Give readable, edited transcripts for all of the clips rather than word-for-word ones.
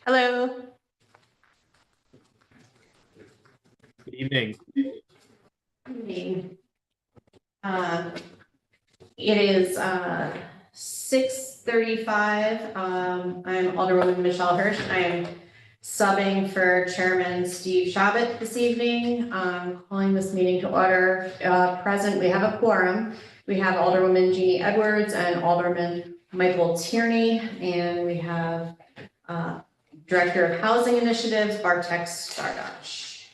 Hello. Good evening. Evening. It is 6:35. I'm Alderwoman Michelle Hirsch. I am subbing for Chairman Steve Shabbat this evening. Calling this meeting to order. Present, we have a quorum. We have Alderwoman Jeannie Edwards and Alderman Michael Tierney, and we have Director of Housing Initiatives, Bartek Stardosh.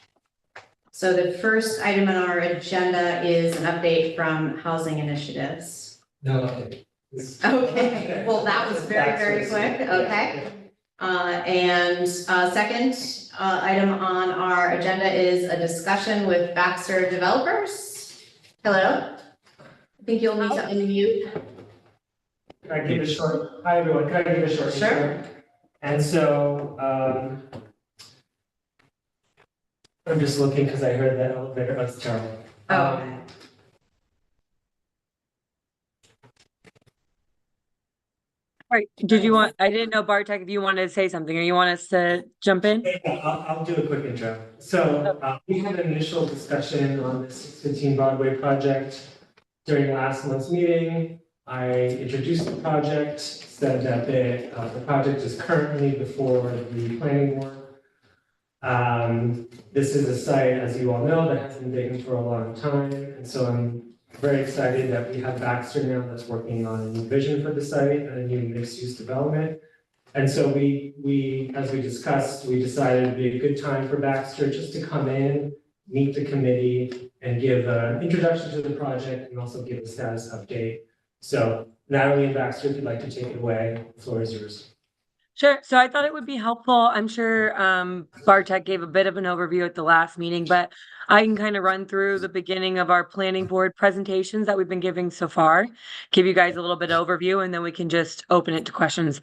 So the first item on our agenda is an update from Housing Initiatives. No update. Okay, well, that was very, very quick, okay. Second item on our agenda is a discussion with Baxter Developers. Hello? I think you'll need to unmute. Can I give a short, hi everyone, can I give a short? Sure. Intro? And so, I'm just looking because I heard that elevator, that's terrible. Okay. All right, I didn't know Bartek, if you wanted to say something or you want us to jump in? I'll do a quick intro. So, we had an initial discussion on the 615 Broadway project during last month's meeting. I introduced the project, said that the project is currently before the planning board. This is a site, as you all know, that has been vacant for a long time, and so I'm very excited that we have Baxter now that's working on a new vision for the site and a new mixed-use development. And so we, as we discussed, we decided it'd be a good time for Baxter just to come in, meet the committee, and give an introduction to the project and also give a status update. So Natalie and Baxter, if you'd like to take it away, the floor is yours. Sure. So I thought it would be helpful. I'm sure Bartek gave a bit of an overview at the last meeting, but I can kind of run through the beginning of our planning board presentations that we've been giving so far, give you guys a little bit of overview, and then we can just open it to questions.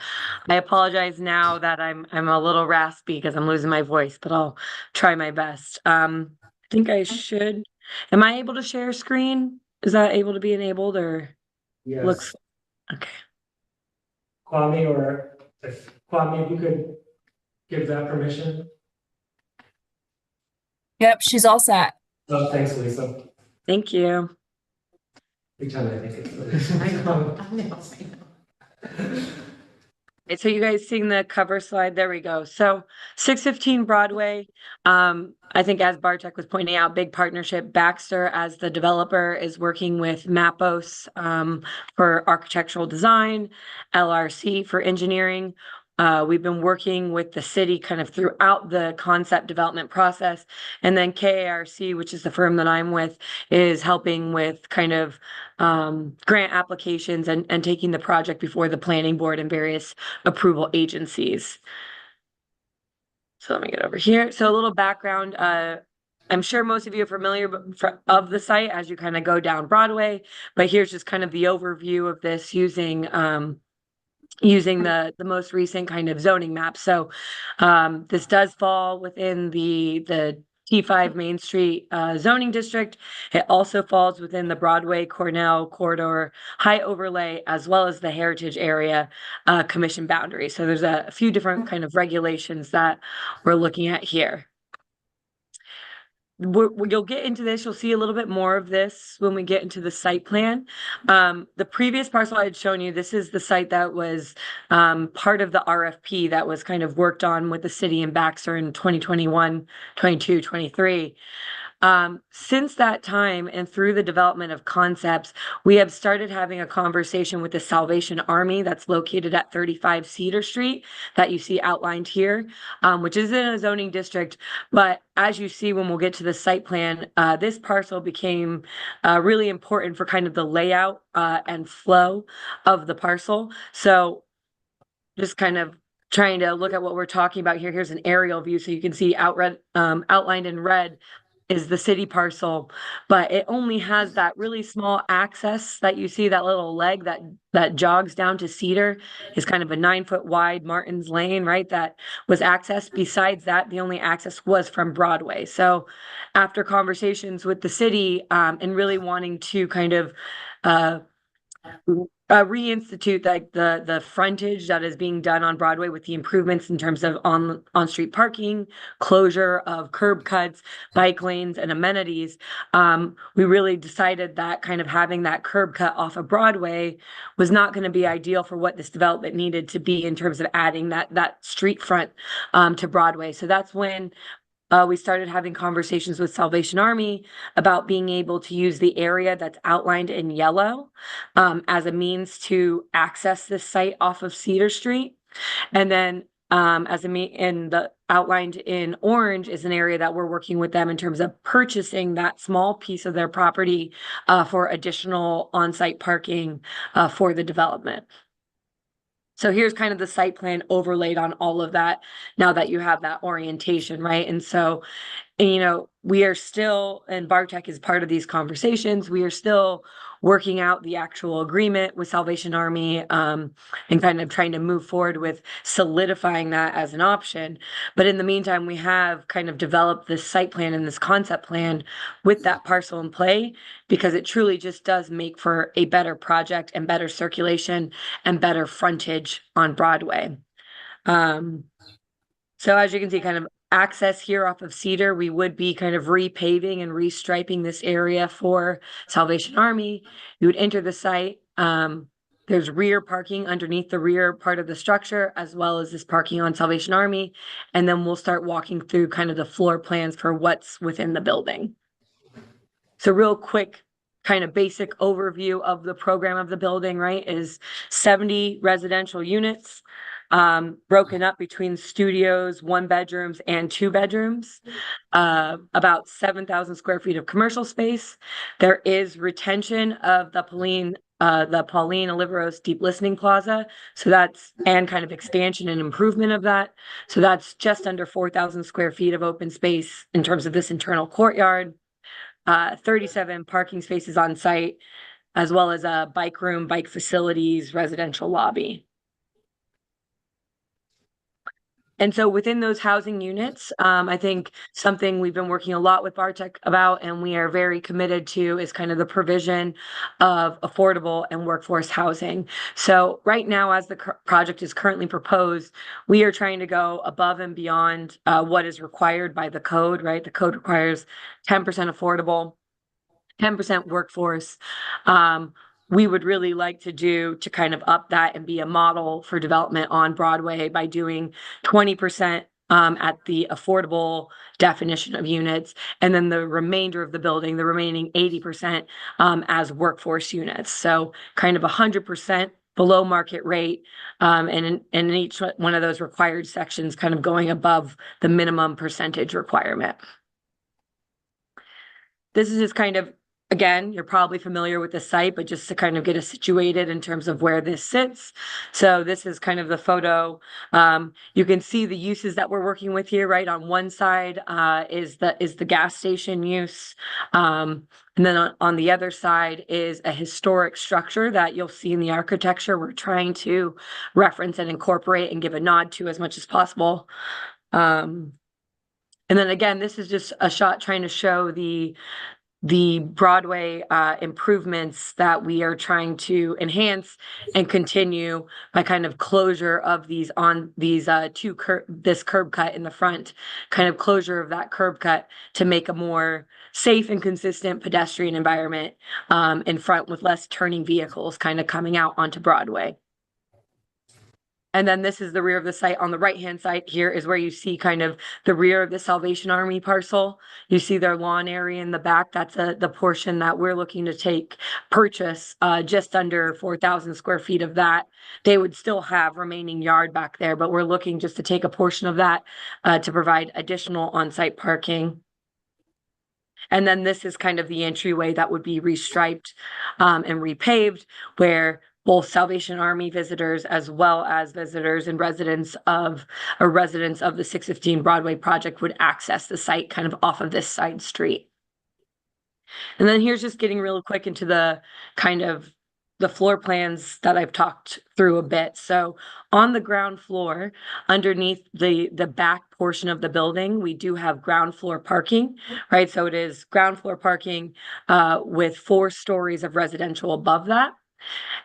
I apologize now that I'm a little raspy because I'm losing my voice, but I'll try my best. I think I should. Am I able to share screen? Is that able to be enabled or? Yes. Looks okay. Kwame, or if Kwame, if you could give that permission. Yep, she's all set. Oh, thanks, Lisa. Thank you. Every time I think it's. I know. So you guys seeing the cover slide? There we go. So 615 Broadway, I think as Bartek was pointing out, big partnership. Baxter as the developer is working with Mapos for architectural design, LRC for engineering. We've been working with the city kind of throughout the concept development process. And then KARC, which is the firm that I'm with, is helping with kind of grant applications and taking the project before the planning board and various approval agencies. So let me get over here. So a little background. I'm sure most of you are familiar of the site as you kind of go down Broadway, but here's just kind of the overview of this using the most recent kind of zoning map. So this does fall within the T5 Main Street zoning district. It also falls within the Broadway Cornell corridor high overlay, as well as the heritage area commission boundary. So there's a few different kind of regulations that we're looking at here. You'll get into this, you'll see a little bit more of this when we get into the site plan. The previous parcel I had shown you, this is the site that was part of the RFP that was kind of worked on with the city and Baxter in 2021, 22, 23. Since that time and through the development of concepts, we have started having a conversation with the Salvation Army that's located at 35 Cedar Street that you see outlined here, which is in a zoning district. But as you see, when we'll get to the site plan, this parcel became really important for kind of the layout and flow of the parcel. So just kind of trying to look at what we're talking about here. Here's an aerial view so you can see outlined in red is the city parcel, but it only has that really small access that you see, that little leg that jogs down to Cedar is kind of a 9-foot wide Martin's Lane, right? That was accessed. Besides that, the only access was from Broadway. So after conversations with the city and really wanting to kind of reinstitute like the frontage that is being done on Broadway with the improvements in terms of on-street parking, closure of curb cuts, bike lanes, and amenities. We really decided that kind of having that curb cut off of Broadway was not going to be ideal for what this development needed to be in terms of adding that street front to Broadway. So that's when we started having conversations with Salvation Army about being able to use the area that's outlined in yellow as a means to access this site off of Cedar Street. And then in the outlined in orange is an area that we're working with them in terms of purchasing that small piece of their property for additional on-site parking for the development. So here's kind of the site plan overlaid on all of that now that you have that orientation, right? And so, you know, we are still, and Bartek is part of these conversations, we are still working out the actual agreement with Salvation Army and kind of trying to move forward with solidifying that as an option. But in the meantime, we have kind of developed this site plan and this concept plan with that parcel in play, because it truly just does make for a better project and better circulation and better frontage on Broadway. So as you can see, kind of access here off of Cedar, we would be kind of repaving and restriping this area for Salvation Army. You would enter the site. There's rear parking underneath the rear part of the structure, as well as this parking on Salvation Army. And then we'll start walking through kind of the floor plans for what's within the building. So real quick, kind of basic overview of the program of the building, right, is 70 residential units. Broken up between studios, 1 bedrooms and 2 bedrooms, about 7,000 square feet of commercial space. There is retention of the Pauline Oliveros Deep Listening Plaza. So that's, and kind of expansion and improvement of that. So that's just under 4,000 square feet of open space in terms of this internal courtyard, 37 parking spaces on site, as well as a bike room, bike facilities, residential lobby. And so within those housing units, I think something we've been working a lot with Bartek about, and we are very committed to, is kind of the provision of affordable and workforce housing. So right now, as the project is currently proposed, we are trying to go above and beyond what is required by the code, right? The code requires 10% affordable, 10% workforce. We would really like to kind of up that and be a model for development on Broadway by doing 20% at the affordable definition of units, and then the remainder of the building, the remaining 80% as workforce units. So kind of 100% below market rate, and in each one of those required sections kind of going above the minimum percentage requirement. This is just kind of, again, you're probably familiar with the site, but just to kind of get us situated in terms of where this sits. So this is kind of the photo. You can see the uses that we're working with here, right? On one side is the gas station use. And then on the other side is a historic structure that you'll see in the architecture. We're trying to reference and incorporate and give a nod to as much as possible. And then again, this is just a shot trying to show the Broadway improvements that we are trying to enhance and continue by kind of closure of these this curb cut in the front, kind of closure of that curb cut to make a more safe and consistent pedestrian environment in front, with less turning vehicles kind of coming out onto Broadway. And then this is the rear of the site. On the right-hand side here is where you see kind of the rear of the Salvation Army parcel. You see their lawn area in the back. That's the portion that we're looking to purchase just under 4,000 square feet of that. They would still have remaining yard back there, but we're looking just to take a portion of that to provide additional on-site parking. And then this is kind of the entryway that would be restriped and repaved, where both Salvation Army visitors, as well as visitors and residents of the 615 Broadway project, would access the site kind of off of this side street. And then here's just getting real quick into the kind of the floor plans that I've talked through a bit. So on the ground floor, underneath the back portion of the building, we do have ground floor parking, right? So it is ground floor parking with 4 stories of residential above that.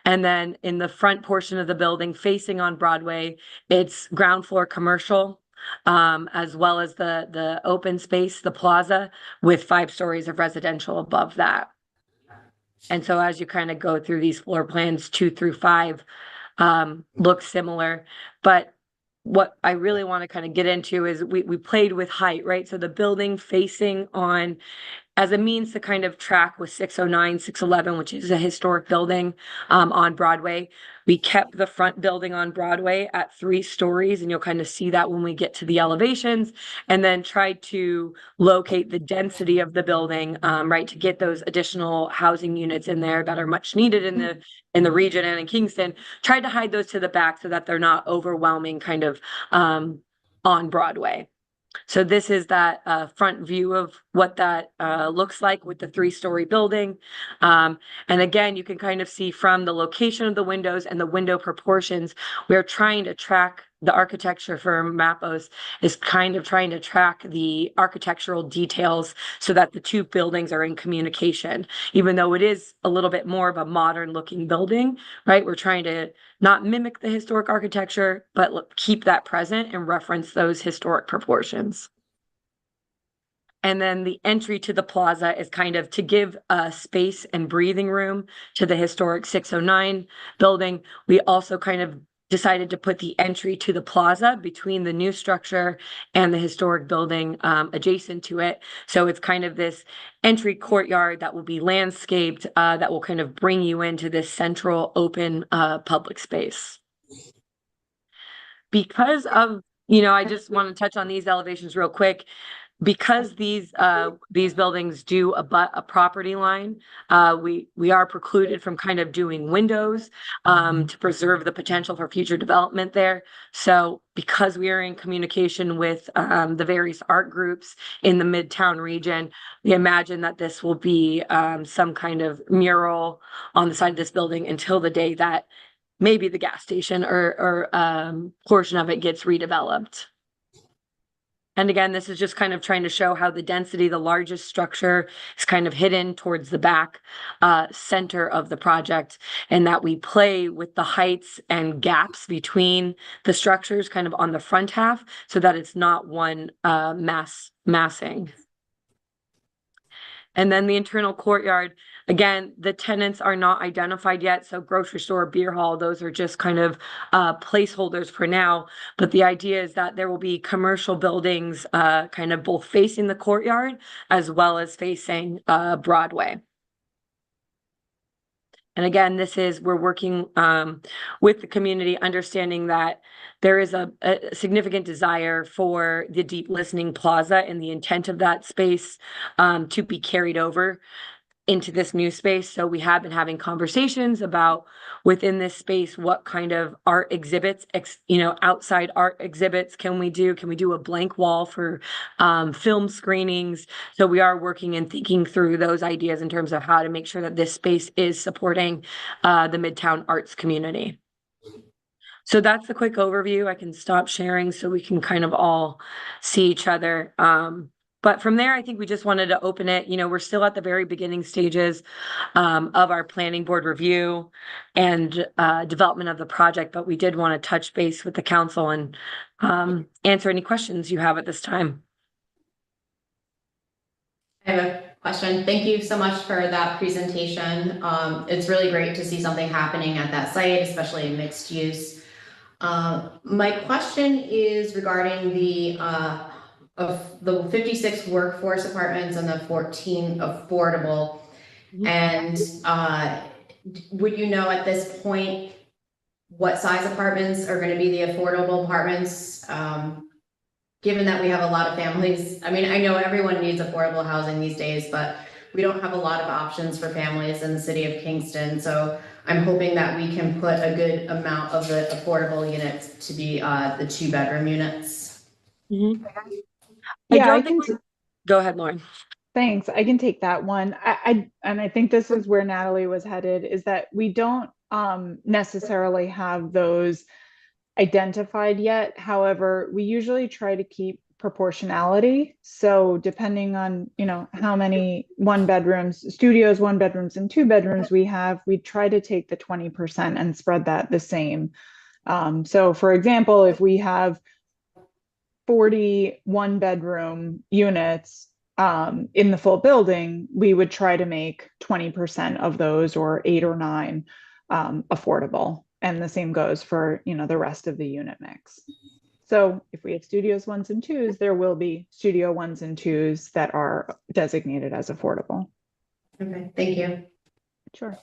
And then in the front portion of the building facing on Broadway, it's ground floor commercial, as well as the open space, the plaza, with 5 stories of residential above that. And so as you kind of go through these floor plans, 2 through 5 look similar. But what I really want to kind of get into is we played with height, right? So the building facing on as a means to kind of track with 609, 611, which is a historic building on Broadway. We kept the front building on Broadway at 3 stories, and you'll kind of see that when we get to the elevations, and then tried to locate the density of the building, right, to get those additional housing units in there that are much needed in the region and in Kingston. Tried to hide those to the back so that they're not overwhelming kind of on Broadway. So this is that front view of what that looks like with the 3-story building. And again, you can kind of see from the location of the windows and the window proportions, we're trying to track the architecture for Mappos is kind of trying to track the architectural details so that the 2 buildings are in communication, even though it is a little bit more of a modern looking building, right? We're trying to not mimic the historic architecture, but keep that present and reference those historic proportions. And then the entry to the plaza is kind of to give space and breathing room to the historic 609 building. We also kind of decided to put the entry to the plaza between the new structure and the historic building adjacent to it. So it's kind of this entry courtyard that will be landscaped that will kind of bring you into this central open public space. Because of, I just want to touch on these elevations real quick. Because these buildings do abut a property line, we are precluded from kind of doing windows to preserve the potential for future development there. So because we are in communication with the various art groups in the Midtown region, we imagine that this will be some kind of mural on the side of this building until the day that maybe the gas station or portion of it gets redeveloped. And again, this is just kind of trying to show how the density, the largest structure is kind of hidden towards the back center of the project, and that we play with the heights and gaps between the structures kind of on the front half so that it's not one massing. And then the internal courtyard, again, the tenants are not identified yet. So grocery store, beer hall, those are just kind of placeholders for now. But the idea is that there will be commercial buildings kind of both facing the courtyard as well as facing Broadway. And again, we're working with the community, understanding that there is a significant desire for the Deep Listening Plaza and the intent of that space to be carried over into this new space. So we have been having conversations about within this space, what kind of art exhibits, outside art exhibits can we do? Can we do a blank wall for film screenings? So we are working and thinking through those ideas in terms of how to make sure that this space is supporting the Midtown arts community. So that's the quick overview. I can stop sharing so we can kind of all see each other. But from there, I think we just wanted to open it. We're still at the very beginning stages of our planning board review and development of the project, but we did want to touch base with the council and answer any questions you have at this time. I have a question. Thank you so much for that presentation. It's really great to see something happening at that site, especially in mixed use. My question is regarding the 56 workforce apartments and the 14 affordable. And would you know at this point what size apartments are going to be the affordable apartments? Given that we have a lot of families, I mean, I know everyone needs affordable housing these days, but we don't have a lot of options for families in the city of Kingston. So I'm hoping that we can put a good amount of the affordable units to be the 2-bedroom units. Mm-hmm. Yeah, Go ahead, Lauren. Thanks. I can take that one. I think this is where Natalie was headed, is that we don't necessarily have those identified yet. However, we usually try to keep proportionality. So depending on, you know, how many 1-bedrooms, studios, 1-bedrooms and 2-bedrooms we have, we try to take the 20% and spread that the same. So for example, if we have 40 1-bedroom units in the full building, we would try to make 20% of those, or 8 or 9, affordable. And the same goes for, you know, the rest of the unit mix. So if we have studios 1s and 2s, there will be studio 1s and 2s that are designated as affordable. Okay, thank you. Sure.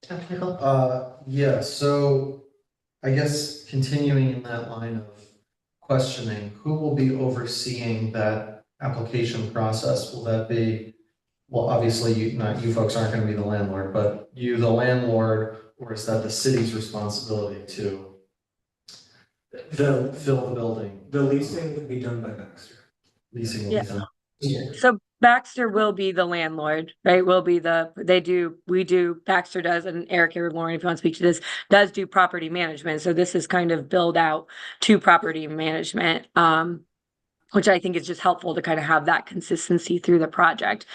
Michael? Yeah, so I guess continuing in that line of questioning, who will be overseeing that application process? Will that be, well, obviously you folks aren't going to be the landlord, but you, the landlord, or is that the city's responsibility to fill the building? The leasing would be done by Baxter. Leasing will Yeah. be done. So Baxter will be the landlord, right? Baxter does, and Eric or Lauren, if you want to speak to this, does do property management. So this is kind of build out to property management, which I think is just helpful to kind of have that consistency through the project.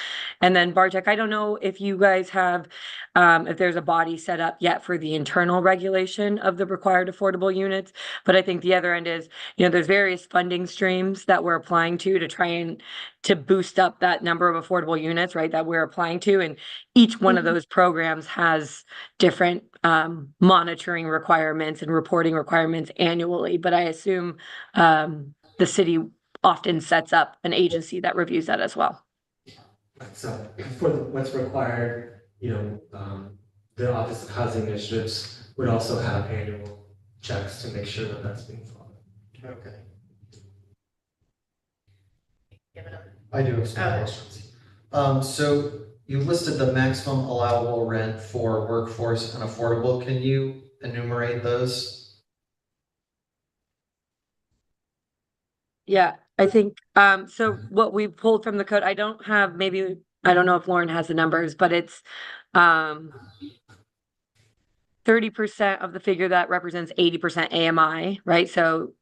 And then Bartek, I don't know if you guys have, if there's a body set up yet for the internal regulation of the required affordable units, but I think the other end is, you know, there's various funding streams that we're applying to try and to boost up that number of affordable units, right, that we're applying to. And each one of those programs has different monitoring requirements and reporting requirements annually. But I assume the city often sets up an agency that reviews that as well. So for what's required, you know, the Office of Housing Initiatives would also have annual checks to make sure that that's being followed. Okay. Give it up. I do have some Okay. questions. So you listed the maximum allowable rent for workforce and affordable. Can you enumerate those? Yeah, I think, so what we pulled from the code, I don't know if Lauren has the numbers, but it's 30% of the figure that represents 80% AMI, right? So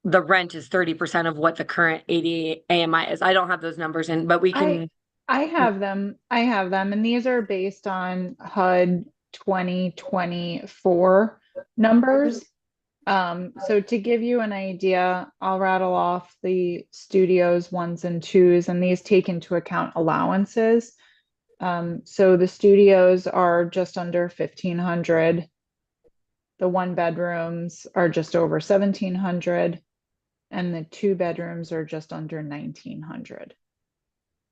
the rent is 30% of what the current 80 AMI is. I don't have those numbers in, but we can. I have them, and these are based on HUD 2024 numbers. So to give you an idea, I'll rattle off the studios 1s and 2s, and these take into account allowances. So the studios are just under 1,500. The 1-bedrooms are just over 1,700, and the 2-bedrooms are just under 1,900.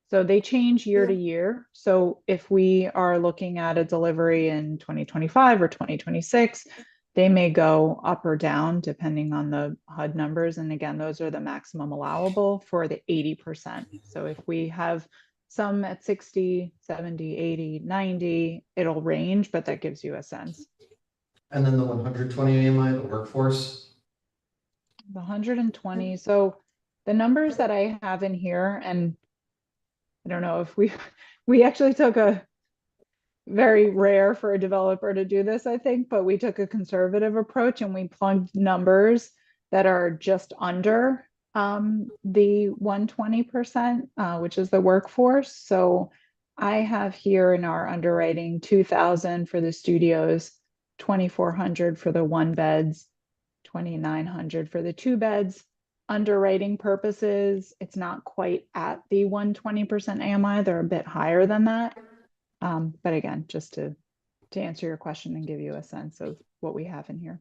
So they change year to year. So if we are looking at a delivery in 2025 or 2026, they may go up or down depending on the HUD numbers. And again, those are the maximum allowable for the 80%. So if we have some at 60, 70, 80, 90, it'll range, but that gives you a sense. And then the 120 AMI, the workforce? The 120. So the numbers that I have in here, and I don't know if we actually took a very rare for a developer to do this, I think, but we took a conservative approach and we plugged numbers that are just under the 120%, which is the workforce. So I have here in our underwriting 2,000 for the studios, 2,400 for the 1-beds, 2,900 for the 2-beds. Underwriting purposes, it's not quite at the 120% AMI. They're a bit higher than that. But again, just to answer your question and give you a sense of what we have in here.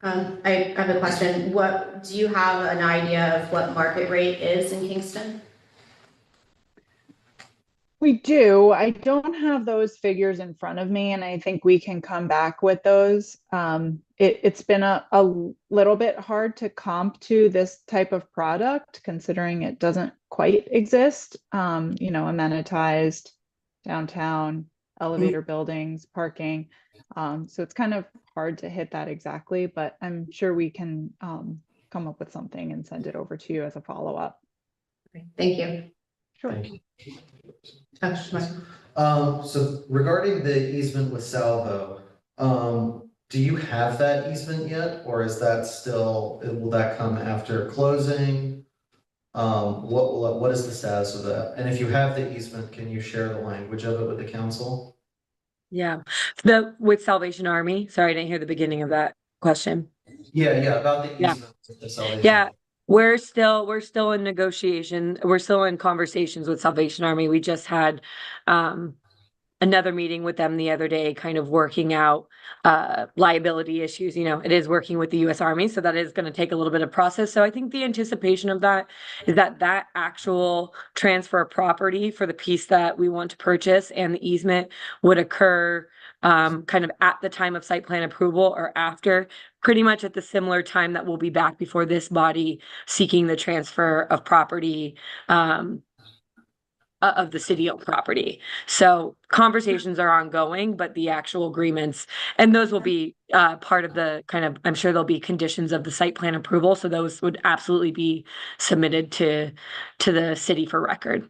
I have a question. Do you have an idea of what market rate is in Kingston? We do. I don't have those figures in front of me, and I think we can come back with those. It's been a little bit hard to comp to this type of product, considering it doesn't quite exist. You know, amenitized, downtown, elevator buildings, parking. So it's kind of hard to hit that exactly, but I'm sure we can come up with something and send it over to you as a follow-up. Thank you. Sure. Thank you. Oh, Michael. So regarding the easement with Salvo, do you have that easement yet, or is that still, will that come after closing? What is the status of that? And if you have the easement, can you share the language of it with the council? Yeah, with Salvation Army. Sorry, I didn't hear the beginning of that question. Yeah, about the Yeah. easement with the Salvation. Yeah, we're still in negotiation. We're still in conversations with Salvation Army. We just had another meeting with them the other day, kind of working out liability issues. You know, it is working with the US Army, so that is going to take a little bit of process. So I think the anticipation of that is that that actual transfer of property for the piece that we want to purchase and the easement would occur kind of at the time of site plan approval or after, pretty much at the similar time that we'll be back before this body seeking the transfer of property of the city-owned property. So conversations are ongoing, but the actual agreements, and those will be part of the kind of, I'm sure there'll be conditions of the site plan approval. So those would absolutely be submitted to the city for record.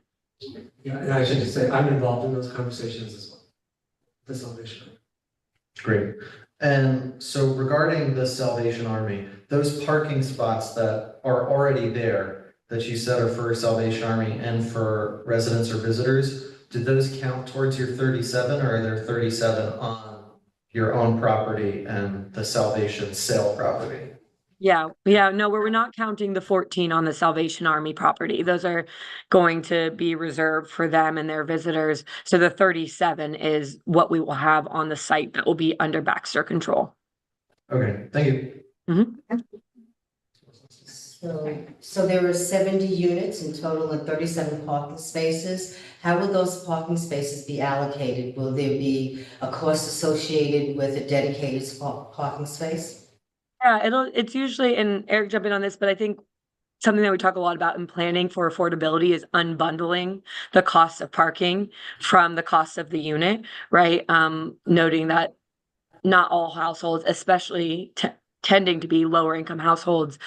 Yeah, and I should just say, I'm involved in those conversations as well. The Salvation Army. Great. And so regarding the Salvation Army, those parking spots that are already there that you said are for Salvation Army and for residents or visitors, did those count towards your 37, or are there 37 on your own property and the Salvation sale property? Yeah, no, we're not counting the 14 on the Salvation Army property. Those are going to be reserved for them and their visitors. So the 37 is what we will have on the site that will be under Baxter control. Okay, thank you. So there are 70 units in total and 37 parking spaces. How will those parking spaces be allocated? Will there be a cost associated with a dedicated parking space? Yeah, it's usually, and Eric jump in on this, but I think something that we talk a lot about in planning for affordability is unbundling the cost of parking from the cost of the unit, right? Noting that not all households, especially tending to be lower income households,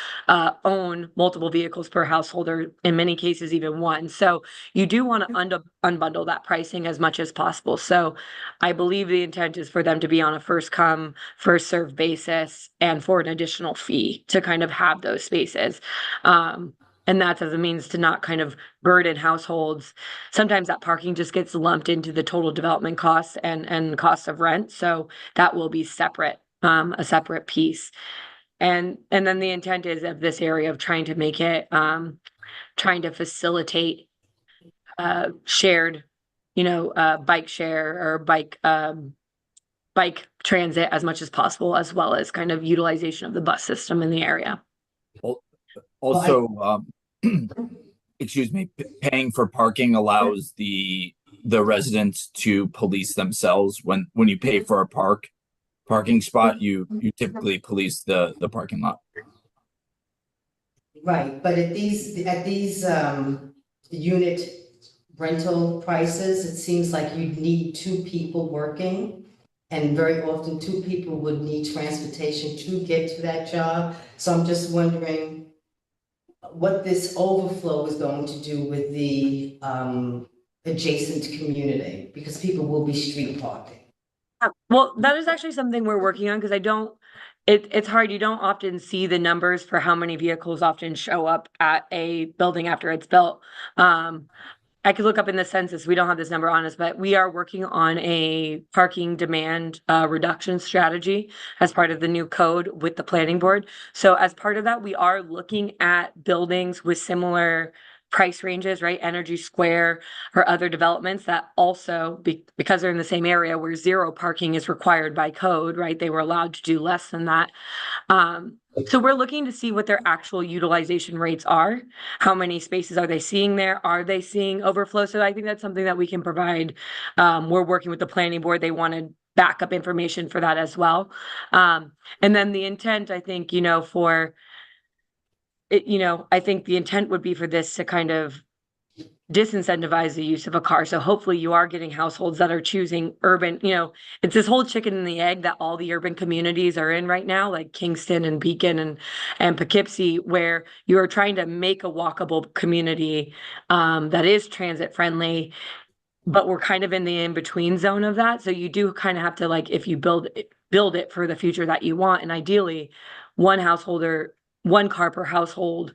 own multiple vehicles per household, or in many cases even one. So you do want to unbundle that pricing as much as possible. So I believe the intent is for them to be on a first come, first served basis and for an additional fee to kind of have those spaces. And that's as a means to not kind of burden households. Sometimes that parking just gets lumped into the total development costs and cost of rent. So that will be separate, a separate piece. And then the intent is of this area of trying to make it, trying to facilitate shared, bike share or bike transit as much as possible, as well as kind of utilization of the bus system in the area. Also, excuse me, paying for parking allows the residents to police themselves. When you pay for a parking spot, you typically police the parking lot. Right, but at these unit rental prices, it seems like you'd need 2 people working. And very often 2 people would need transportation to get to that job. So I'm just wondering what this overflow is going to do with the adjacent community, because people will be street parking. Well, that is actually something we're working on, because it's hard. You don't often see the numbers for how many vehicles often show up at a building after it's built. I could look up in the census. We don't have this number on us, but we are working on a parking demand reduction strategy as part of the new code with the planning board. So as part of that, we are looking at buildings with similar price ranges, right? Energy Square or other developments that also, because they're in the same area where 0 parking is required by code, right? They were allowed to do less than that. So we're looking to see what their actual utilization rates are. How many spaces are they seeing there? Are they seeing overflow? So I think that's something that we can provide. We're working with the planning board. They wanted backup information for that as well. And then the intent, I think, for it, I think the intent would be for this to kind of disincentivize the use of a car. So hopefully you are getting households that are choosing urban, it's this whole chicken and the egg that all the urban communities are in right now, like Kingston and Beacon and Poughkeepsie, where you are trying to make a walkable community that is transit friendly, but we're kind of in the in-between zone of that. So you do kind of have to, like, if you build it for the future that you want, and ideally one car per household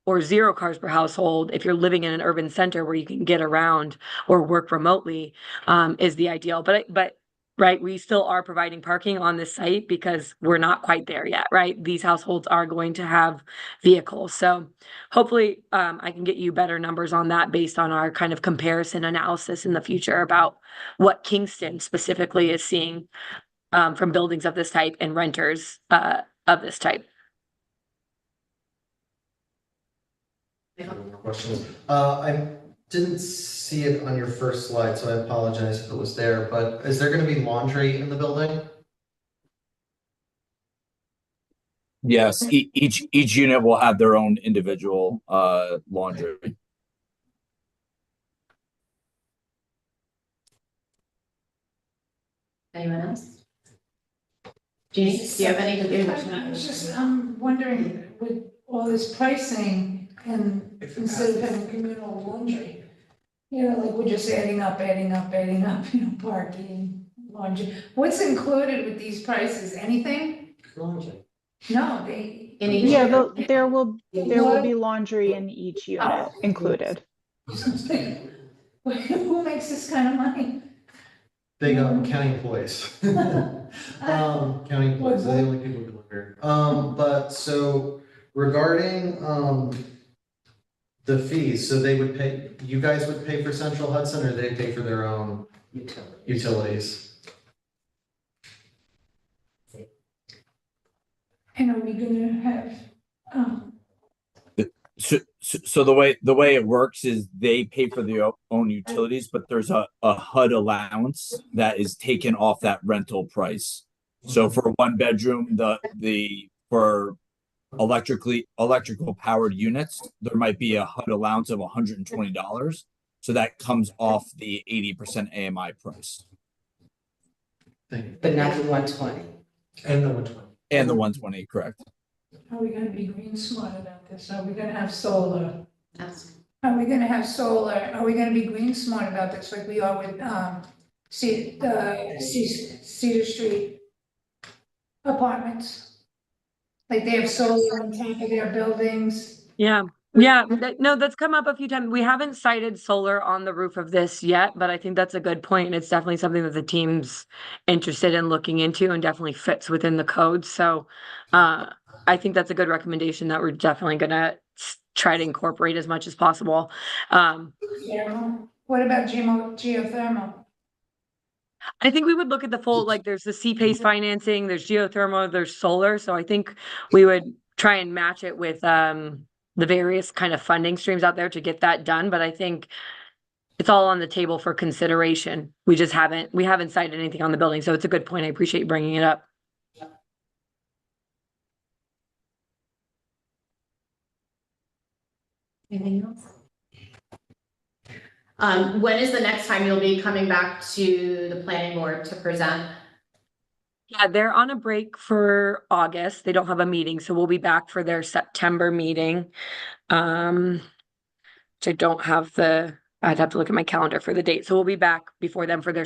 or 0 cars per household, if you're living in an urban center where you can get around or work remotely, is the ideal. But right, we still are providing parking on this site because we're not quite there yet, right? These households are going to have vehicles. So hopefully, I can get you better numbers on that based on our kind of comparison analysis in the future about what Kingston specifically is seeing, from buildings of this type and renters, of this type. Any more questions? I didn't see it on your first slide, so I apologize if it was there, but is there gonna be laundry in the building? Yes, each unit will have their own individual laundry. Anyone else? Jeannie, do you have any? I was just, wondering, with all this pricing and instead of having communal laundry, you know, like we're just adding up, you know, parking, laundry. What's included with these prices? Anything? Laundry. No, they. In each Yeah, unit? there will be laundry in each unit included. Who makes this kind of money? They got county employees. County employees, they're the only people who live here. But so regarding, the fees, so they would pay, you guys would pay for Central Hudson, or they pay for their own utilities? And are we gonna have, So the way it works is they pay for their own utilities, but there's a HUD allowance that is taken off that rental price. So for 1 bedroom, for electrical powered units, there might be a HUD allowance of $120. So that comes off the 80% AMI price But not the 120. And the 120. and the 120, correct? are we gonna be green smart about this? Are we gonna have solar? Yes. Are we gonna have solar? Are we gonna be green smart about this like we are with, Cedar Street apartments? Like they have solar on top of their buildings? Yeah, no, that's come up a few times. We haven't cited solar on the roof of this yet, but I think that's a good point. It's definitely something that the team's interested in looking into and definitely fits within the code. So, I think that's a good recommendation that we're definitely gonna try to incorporate as much as possible. Thermal? What about geothermal? I think we would look at the full, like, there's the C-PACE financing, there's geothermal, there's solar, so I think we would try and match it with, the various kind of funding streams out there to get that done, but I think it's all on the table for consideration. We haven't cited anything on the building, so it's a good point. I appreciate you bringing it up. Anything else? When is the next time you'll be coming back to the planning board to present? Yeah, they're on a break for August. They don't have a meeting, so we'll be back for their September meeting. Which I don't have I'd have to look at my calendar for the date. So we'll be back before them for their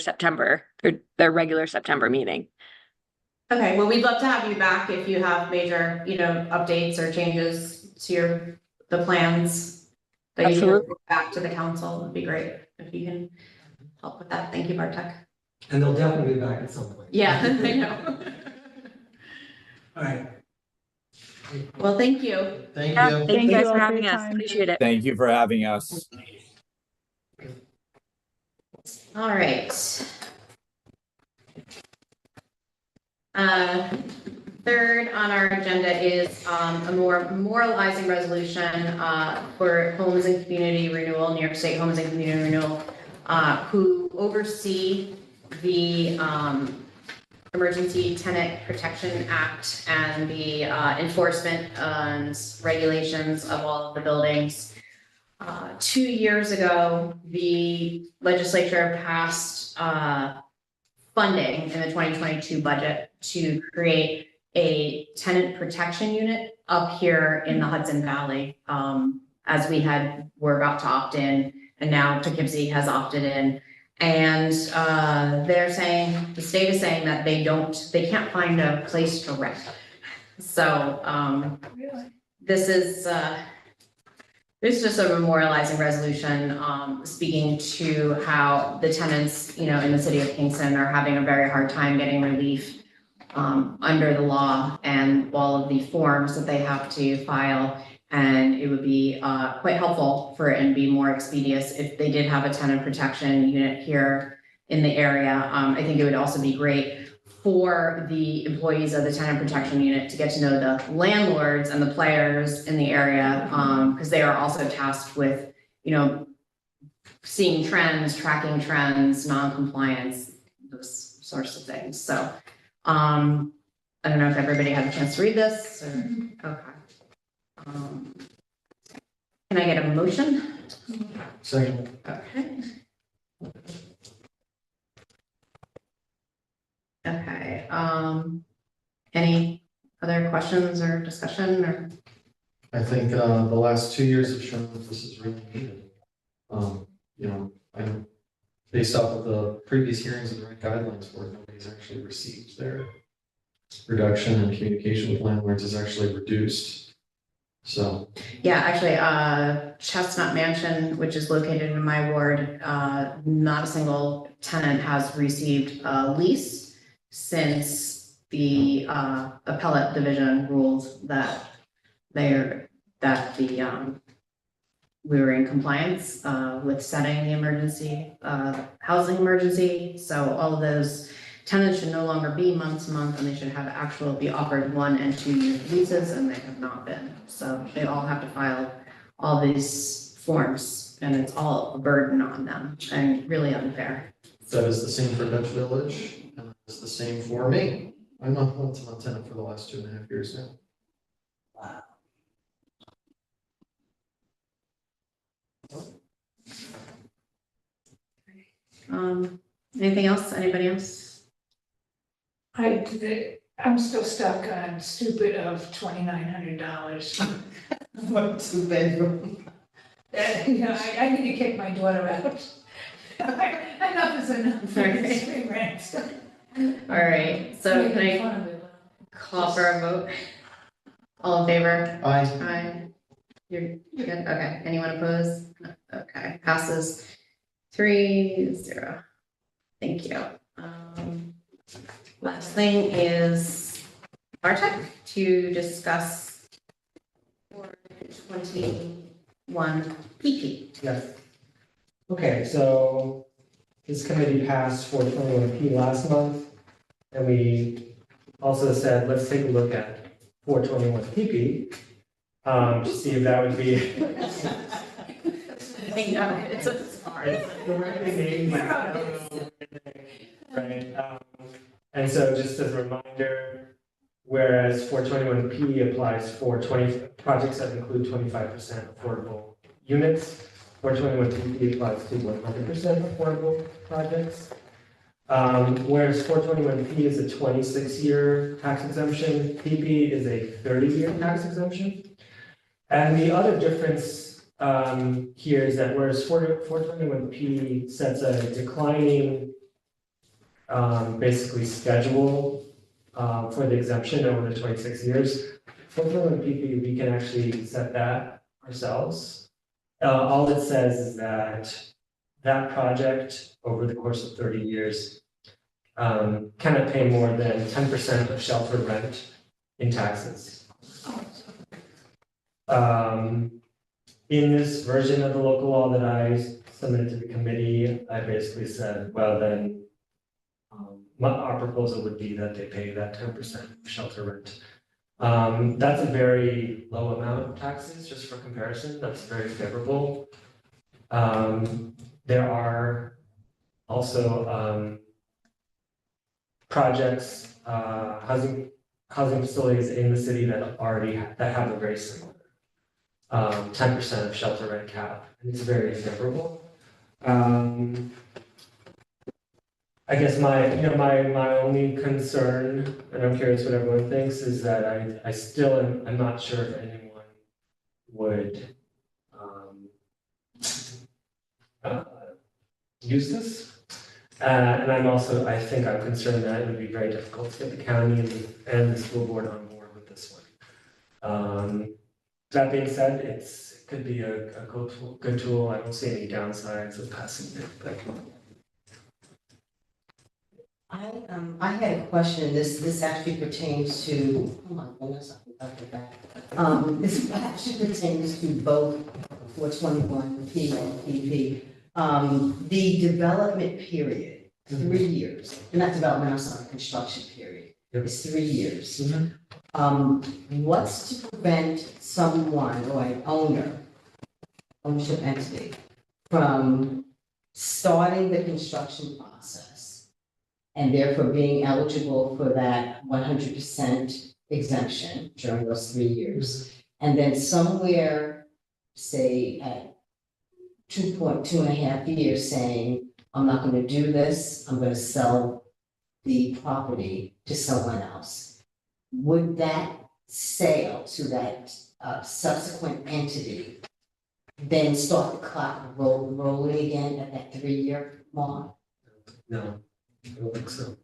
regular September meeting. Okay, well, we'd love to have you back if you have major, updates or changes to the plans. That you can Absolutely. bring back to the council, it'd be great if you can help with that. Thank you, Bartek. And they'll definitely be back at some point. Yeah, I know. All right. Well, thank you. Thank Yeah, you. thank Thank you guys you all for for having your us. time. Appreciate it. Thank you for having us. All right. Third on our agenda is a more moralizing resolution for homes and community renewal, New York State Homes and Community Renewal, who oversee the Emergency Tenant Protection Act and the enforcement and regulations of all of the buildings. 2 years ago, the legislature passed funding in the 2022 budget to create a tenant protection unit up here in the Hudson Valley. As we're about to opt in and now Poughkeepsie has opted in. And they're saying, the state is saying that they can't find a place to rent. So Really? this is just a memorializing resolution, speaking to how the tenants, you know, in the city of Kingston are having a very hard time getting relief under the law and all of the forms that they have to file. And it would be quite helpful for it and be more expeditious if they did have a tenant protection unit here in the area. I think it would also be great for the employees of the tenant protection unit to get to know the landlords and the players in the area, because they are also tasked with, you know, seeing trends, tracking trends, non-compliance, those sorts of things. So I don't know if everybody had a chance to read this or, okay. Can I get a motion? Second. Okay. Okay, any other questions or discussion or? I think the last 2 years have shown that this is really needed. You know, I know based off of the previous hearings and the right guidelines for it, nobody's actually received their reduction, and communication with landlords is actually reduced. So, Yeah, actually, Chestnut Mansion, which is located in my ward, not a single tenant has received a lease since the appellate division ruled that we were in compliance with setting the emergency housing emergency. So all of those tenants should no longer be month to month, and they should be offered 1 and 2 year leases, and they have not been. So they all have to file all these forms, and it's all a burden on them and really unfair. that is the same for Dutch Village, and it's the same for me. I'm a month-to-month tenant for the last 2.5 years now. Anything else? Anybody else? I'm still stuck on stupid of $2,900. One 2-bedroom. You know, I need to kick my daughter out. Enough is enough. It's free rent. All right, so can Making I fun of it. call for a vote? All in favor? I Aye. You're good? Okay. Anyone opposed? Okay, passes 3-0. Thank you. Last thing is Bartek to discuss 421 PP. Yes. Okay, so this committee passed 421P last month, and we also said, let's take a look at 421PP to see if that would be. I know, it's hard. The right name, right? And so just as a reminder, whereas 421P applies for projects that include 25% affordable units, 421PP applies to 100% affordable projects. Whereas 421P is a 26-year tax exemption, PP is a 30-year tax exemption. And the other difference here is that whereas 421P sets a declining basically schedule for the exemption over the 26 years, 421PP, we can actually set that ourselves. All it says is that project over the course of 30 years cannot pay more than 10% of shelter rent in taxes. In this version of the local law that I submitted to the committee, I basically said, well, then our proposal would be that they pay that 10% shelter rent. That's a very low amount of taxes, just for comparison. That's very favorable. There are also projects, housing facilities in the city that have a very similar 10% of shelter rent cap, and it's very favorable. I guess my only concern, and I'm curious what everyone thinks, is that I'm not sure if anyone would use this. And I think I'm concerned that it would be very difficult to get the county and the school board on board with this one. That being said, it could be a good tool. I don't see any downsides of passing it, but. I had a question, this actually pertains to, oh my goodness, I forgot. This actually pertains to both 421 P and PP. The development period, 3 years, not development, I'm sorry, construction period, is 3 years. What's to prevent someone or an ownership entity from starting the construction process and therefore being eligible for that 100% exemption during those 3 years? And then somewhere, say at 2.5 years, saying, I'm not gonna do this, I'm gonna sell the property to someone else. Would that sale to that subsequent entity then start the clock rolling again at that 3-year mark? No, I don't think so.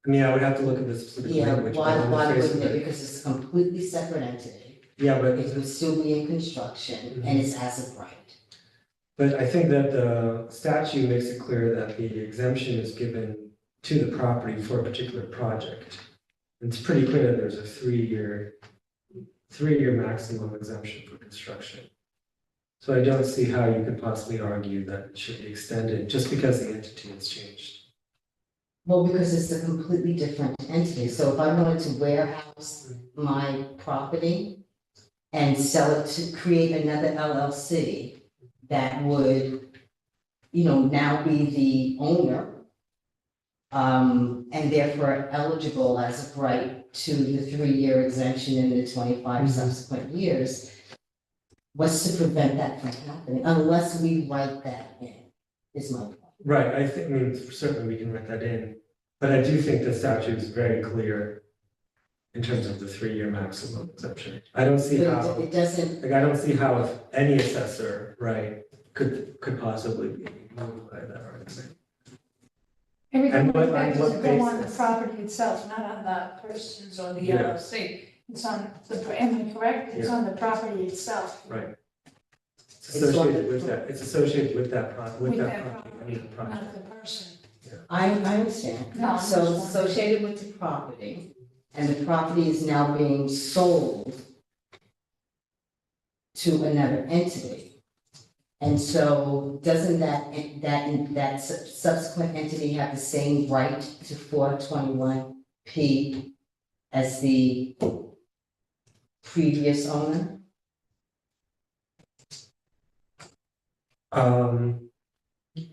I mean, I would have to look at the specific Yeah, language. but why on the face wouldn't of it? Because it's a completely separate entity. Yeah, but, It would still be in construction and it's as of right. but I think that the statute makes it clear that the exemption is given to the property for a particular project. It's pretty clear that there's a 3-year maximum exemption for construction. So I don't see how you could possibly argue that it should be extended just because the entity has changed. Well, because it's a completely different entity. So if I wanted to warehouse my property and sell it to create another LLC that would, now be the owner, and therefore eligible as of right to the 3-year exemption in the 25 subsequent years, what's to prevent that from happening, unless we write that in, is my point. Right, I mean, certainly we can write that in, but I do think the statute is very clear in terms of the 3-year maximum exemption. I don't see But how, it doesn't, I don't see how if any assessor, right, could possibly be moved by that argument. Everything And like what- that on what doesn't go on the basis? property itself, not on the persons or the Yeah. LLC. It's on the, am I correct? It's Yeah. on the property itself. Right. It's It's on associated the- with that, it's associated with that With property, that I mean, the project. Not the person. I understand. No, I'm So just it's associated with the property, and the property is now being sold to another entity. And so doesn't that subsequent entity have the same right to 421P as the previous owner?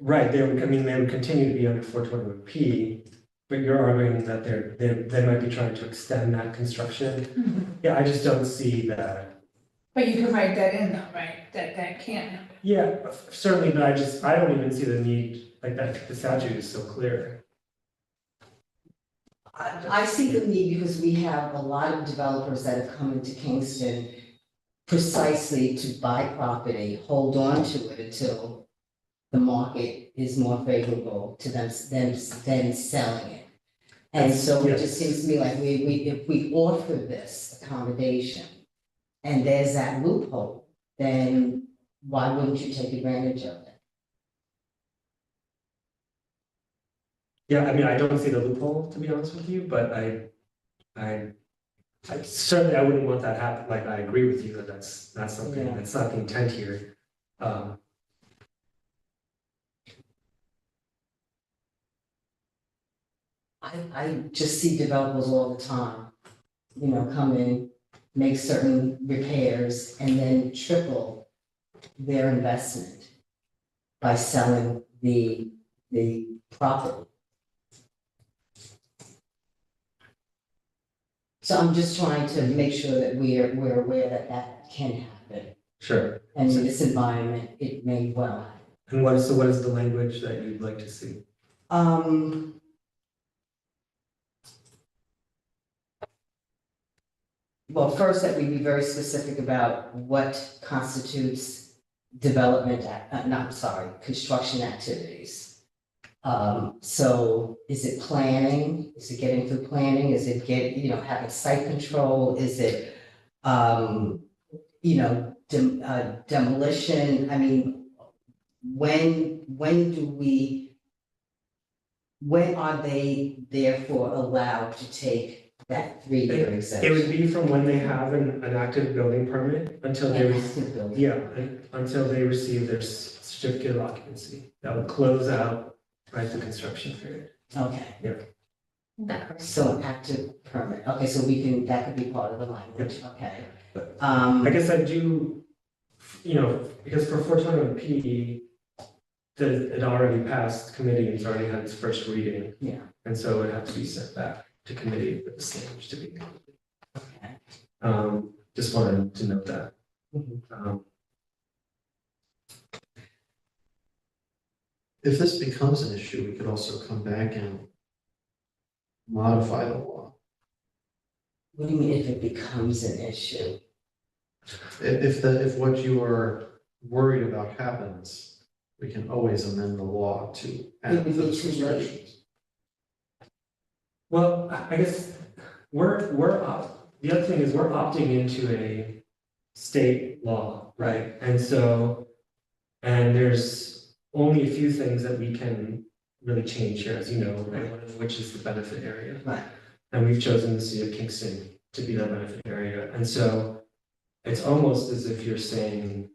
Right, they would continue to be under 421P, but you're arguing that they might be trying to extend that construction. Yeah, I just don't see that. But you can write that in though, right? That can't happen. Yeah, certainly, but I don't even see the need, like that, the statute is so clear. I see the need because we have a lot of developers that have come into Kingston precisely to buy property, hold on to it until the market is more favorable to them than selling it. And so it just seems to me like if we offer this accommodation and there's that loophole, then why wouldn't you take advantage of it? Yeah, I mean, I don't see the loophole, to be honest with you, but I certainly, I wouldn't want that happen, like, I agree with you that that's something, Yeah. that's not the intent here. I just see developers all the time, come in, make certain repairs, and then triple their investment by selling the property. So I'm just trying to make sure that we're aware that that can happen. Sure, And in this environment, it may well happen. and what is the language that you'd like to see? Well, first, that we be very specific about what constitutes construction activities. So is it planning? Is it getting through planning? Is it having site control? Is it, demolition? I mean, when are they therefore allowed to take that 3-year It exemption? would be from when they have an active building permit until they, Active building. yeah, until they receive their certificate of occupancy. That would close out, right, the construction period. Okay. That So active permit, okay, so that could be part of the language, okay. I guess I do, because for 421P, it already passed committee, it's already had its first reading. Yeah. And so it had to be sent back to committee for the stage to be complete. Okay. Just wanted to note that. Mhm. If this becomes an issue, we could also come back and modify the law. What do you mean if it becomes an issue? If what you are worried about happens, we can always amend the law to add It would be those too late. restrictions. Well, I guess the other thing is we're opting into a state law, right? And there's only a few things that we can really change here, as you know, right? One of which is the benefit area. Right. And we've chosen the city of Kingston to be that benefit area. And so it's almost as if you're saying,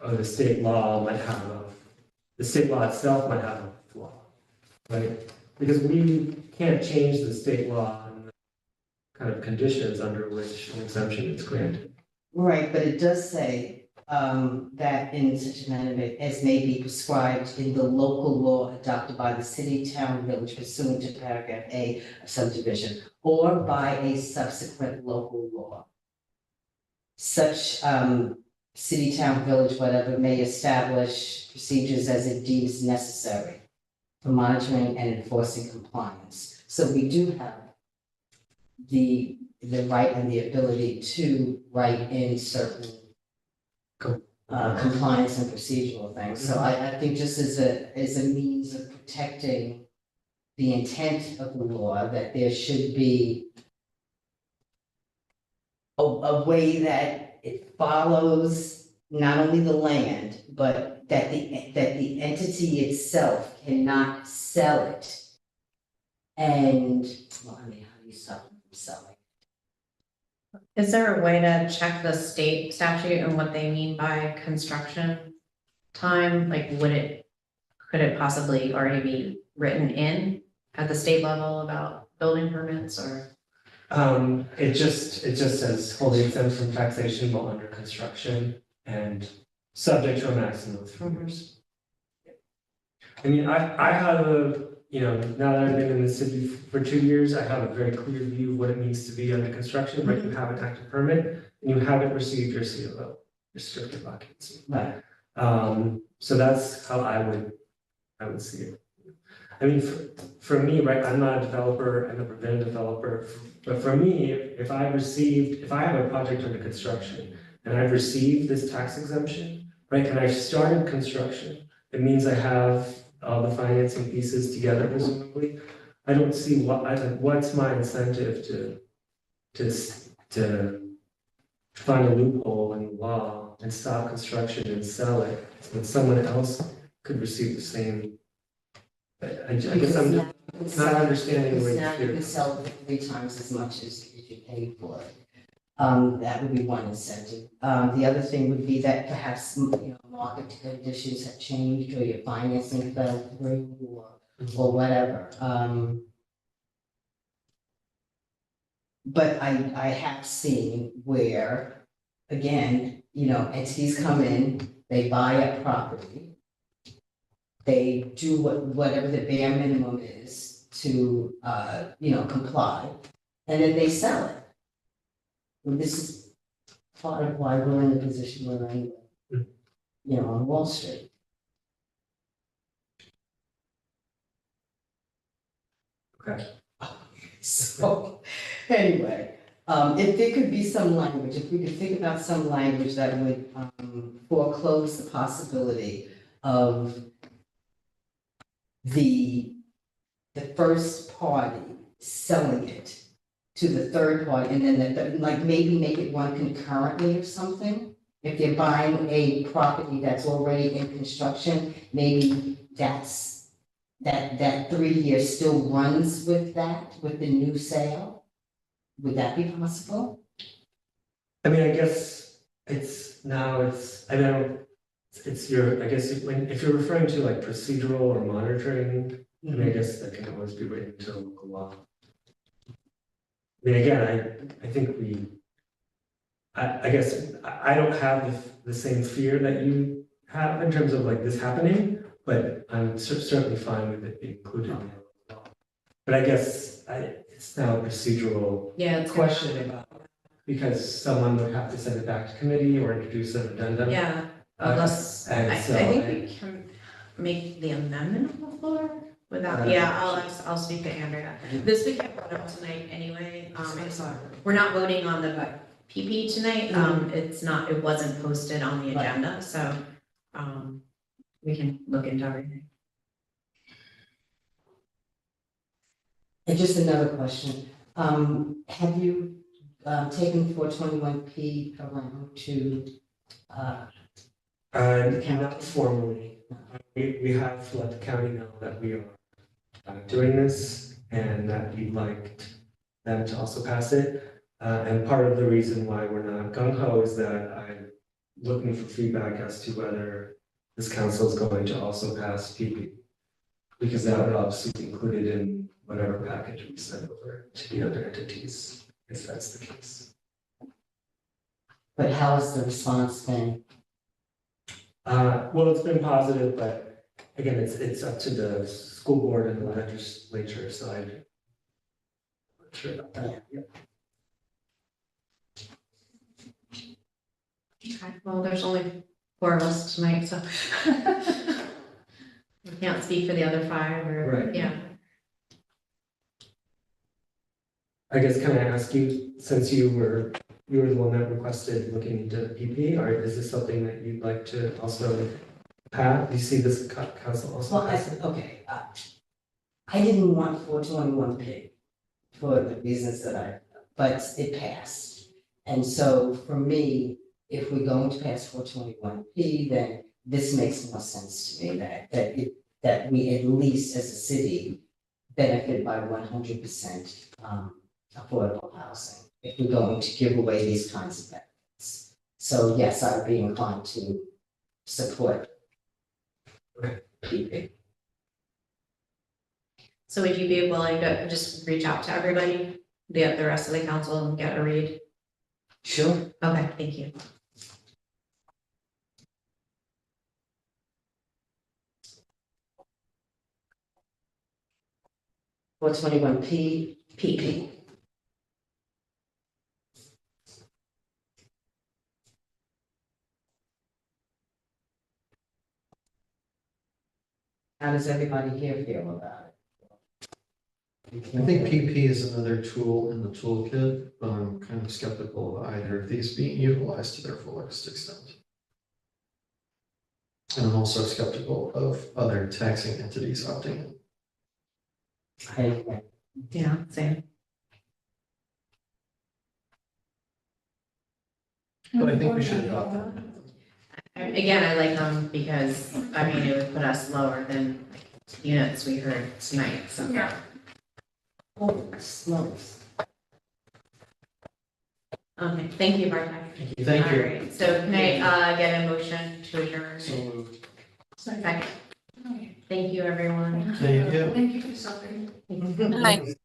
oh, the state law itself might have a flaw, right? Because we can't change the state law and the kind of conditions under which an exemption is granted. Right, but it does say that in such a manner as may be prescribed in the local law adopted by the city, town, village pursuant to paragraph A of subdivision, or by a subsequent local law. Such city, town, village, whatever, may establish procedures as it deems necessary for monitoring and enforcing compliance. So we do have the right and the ability to write in certain compliance and procedural things. So I think just as a means of protecting the intent of the law, that there should be a way that it follows not only the land, but that the entity itself cannot sell it. And, well, I mean, how do you stop them from selling? Is there a way to check the state statute and what they mean by construction time? Like, could it possibly already be written in at the state level about building permits or? It just says wholly exempt from taxation while under construction and subject to a maximum of 3 years. I mean, I have now that I've been in the city for 2 years, I have a very clear view of what it means to be under construction, right? You have an active permit and you haven't received your COO, your certificate of occupancy. Right. So that's how I would see it. I mean, for me, right, I'm not a developer, I've never been a developer, but for me, if I have a project under construction and I've received this tax exemption, right, and I've started construction, it means I have all the financing pieces together, presumably. I don't see what's my incentive to find a loophole in the law and stop construction and sell it when someone else could receive the same. I guess I'm not understanding the way Now you you can sell it 3 times as much as you paid for it. That would be one incentive. The other thing would be that perhaps, market conditions have changed or your financing fell through or whatever. But I have seen where, again, entities come in, they buy a property, they do whatever the bare minimum is to, comply, and then they sell it. And this is part of why we're in the position we're in, on Wall Street. Okay. So, anyway, If there could be some language, if we could think about some language that would foreclose the possibility of the first party selling it to the third party, and then like maybe make it run concurrently or something. If they're buying a property that's already in construction, maybe that 3 years still runs with the new sale? Would that be possible? I mean, I guess it's, I know, it's your, I guess, if you're referring to like procedural or monitoring, I mean, I guess that can always be written into local law. I mean, again, I think I guess I don't have the same fear that you have in terms of like this happening, but I'm certainly fine with it being included in the law. But I guess it's now a procedural Yeah, it's question about, because someone would have to send it back to committee or introduce an addendum. Yeah, unless, I And so think we can make the amendment on the floor without, I'll speak to Andrea. This we can't vote on tonight anyway, we're not voting on the PP tonight, it wasn't posted on the agenda, so, we can look into everything. And just another question, have you taken 421P around to not formally. We have let the county know that we are doing this and that we'd like them to also pass it. And part of the reason why we're not gung ho is that I'm looking for feedback as to whether this council is going to also pass PP. Because that would obviously be included in whatever package we send over to the other entities, if that's the case. But how has the response been? Well, it's been positive, but again, it's up to the school board and the legislature side. Not sure about that. Yeah. Okay, well, there's only 4 of us tonight, so. We can't speak for the other 5 or, Right. yeah. I guess, can I ask you, since you were the one that requested looking into PP, or is this something that you'd like to also pass? Do you see this council also? Well, I didn't want 421P for the reasons but it passed. And so for me, if we're going to pass 421P, then this makes more sense to me that we at least as a city benefit by 100% affordable housing if we're going to give away these kinds of benefits. So yes, I would be inclined to support PP. So would you be willing to just reach out to everybody, the rest of the council and get a read? Sure. Okay, thank you. Four 21P, PP. How does everybody here feel about it? I think PP is another tool in the toolkit, but I'm kind of skeptical of either of these being utilized to their fullest extent. And I'm also skeptical of other taxing entities opting in. Yeah, same. But I think we should adopt them. Again, I like them because, I mean, it would put us lower than units we heard tonight, so. Yeah. Oh, smokes. Okay, thank you, Bartek. Thank you. All right, so can I get a motion to adjourn? So moved. Second. Thank you, everyone. Thank you. Thank you for something. Good night.